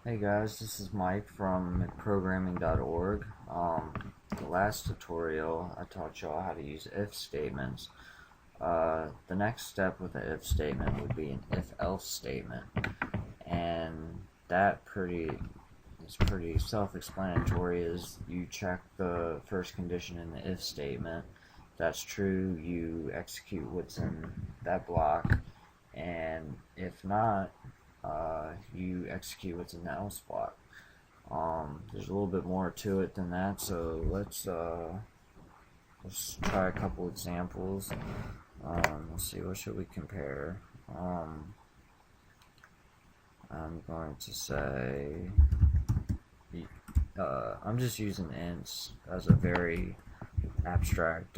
Hey guys, this is Mike from programming.org. The last tutorial I taught y'all how to use if statements. The next step with an if statement would be an if-else statement, and is pretty self-explanatory. Is you check the first condition in the if statement. If that's true, you execute what's in that block, and if not, you execute what's in the else block. There's a little bit more to it than that, so let's try a couple examples. Let's see, what should we compare? I'm going to say, I'm just using ints as a very abstract,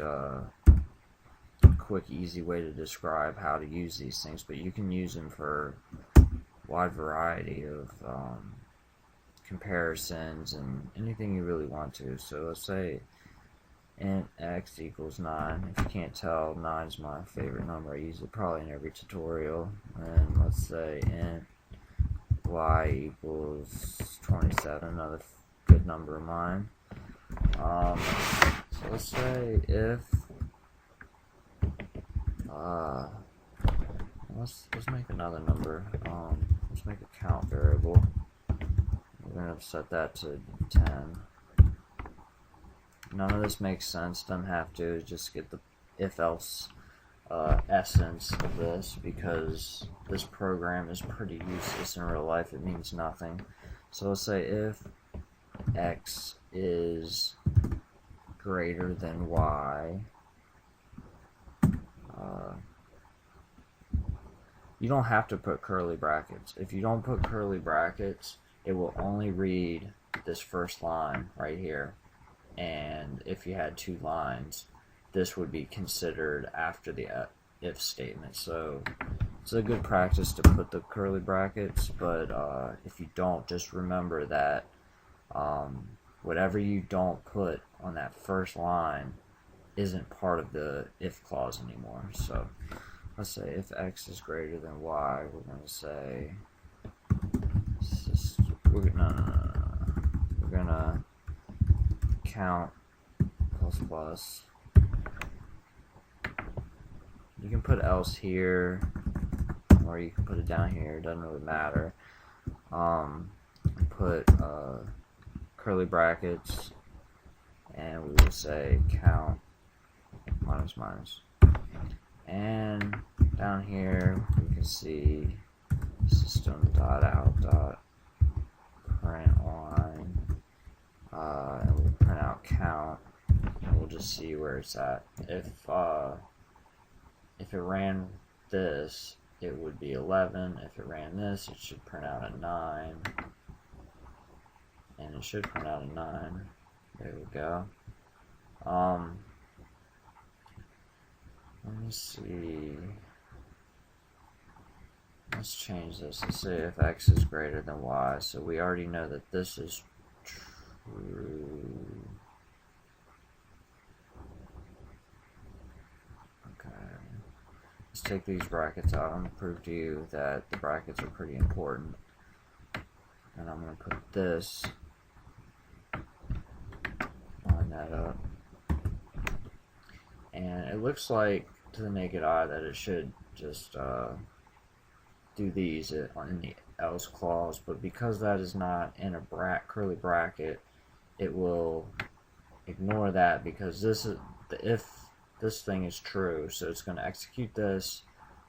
quick, easy way to describe how to use these things, but you can use them for a wide variety of comparisons and anything you really want to. So let's say int x equals 9. If you can't tell, 9 is my favorite number. I use it probably in every tutorial. And let's say int y equals 27, another good number of mine. So let's say if let's make another number. Let's make a count variable. We're gonna set that to 10. None of this makes sense. Doesn't have to. Just get the if-else essence of this, because this program is pretty useless in real life. It means nothing. So let's say if x is greater than y. You don't have to put curly brackets. If you don't put curly brackets, it will only read this first line right here. And if you had two lines, this would be considered after the if statement. So it's a good practice to put the curly brackets, but if you don't, just remember that whatever you don't put on that first line isn't part of the if clause anymore. So let's say if x is greater than y, we're going to say we're going to count plus plus. You can put else here, or you can put it down here. It doesn't really matter. Put curly brackets, and we will say count minus minus. And down here we can see system.out.println, and we'll print out count, and we'll just see where it's at. If it ran this, it would be 11. If it ran this, it should print out a 9, and it should print out a 9. There we go. Let me see. Let's change this. Let's say if x is greater than y. So we already know that this is true. Okay. Let's take these brackets out. I'm going to prove to you that the brackets are pretty important. And I'm going to put this, line that up. And it looks like to the naked eye that it should just do these in the else clause, but because that is not in a curly bracket, it will ignore that, because this is if this thing is true, so it's going to execute this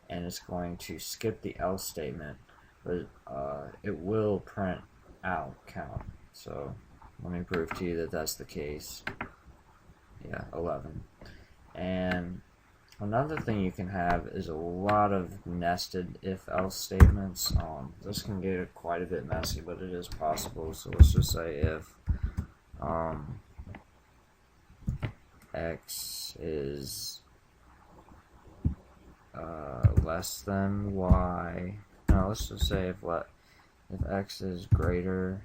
and it's going to skip the else statement, but it will print out count. So let me prove to you that that's the case. Yeah, 11. And another thing you can have is a lot of nested if-else statements. This can get quite a bit messy, but it is possible. So let's just say if x is less than y. No, let's just say if x is greater,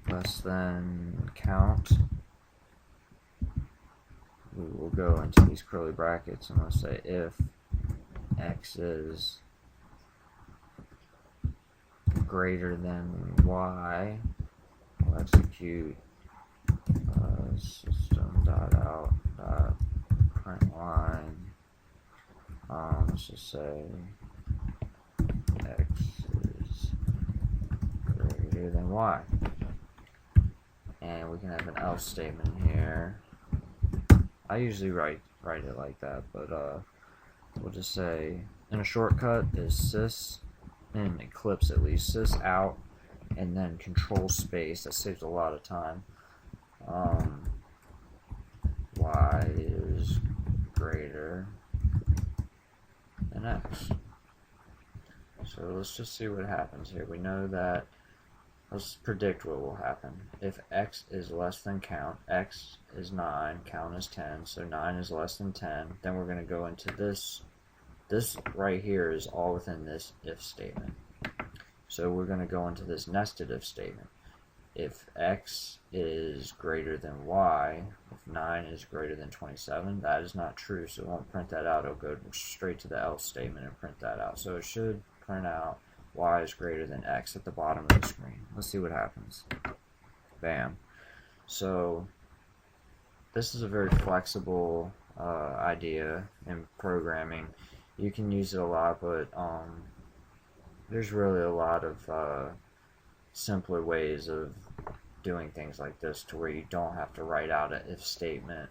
less than count. We will go into these curly brackets and let's say if x is greater than y, we'll execute system.out.println. Let's just say x is greater than y. And we can have an else statement here. I usually write it like that, but we'll just say, in a shortcut is sys, in Eclipse at least, sys out, and then control space. That saves a lot of time. Y is greater than x. So let's just see what happens here. We know that, let's predict what will happen. If x is less than count, x is 9, count is 10, so 9 is less than 10, then we're going to go into this. This right here is all within this if statement. So we're going to go into this nested if statement. If x is greater than y, if 9 is greater than 27, that is not true, so it won't print that out. It'll go straight to the else statement and print that out. So it should print out y is greater than x at the bottom of the screen. Let's see what happens. Bam. So this is a very flexible idea in programming. You can use it a lot, but there's really a lot of simpler ways of doing things like this to where you don't have to write out an if statement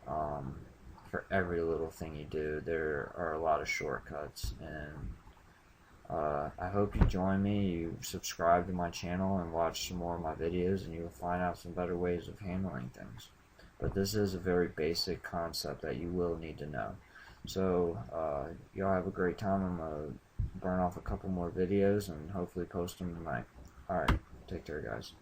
for every little thing you do. There are a lot of shortcuts, and I hope you join me, you subscribe to my channel and watch some more of my videos, and you will find out some better ways of handling things. But this is a very basic concept that you will need to know. So y'all have a great time. I'm going to burn off a couple more videos and hopefully post them tonight. Alright, take care guys.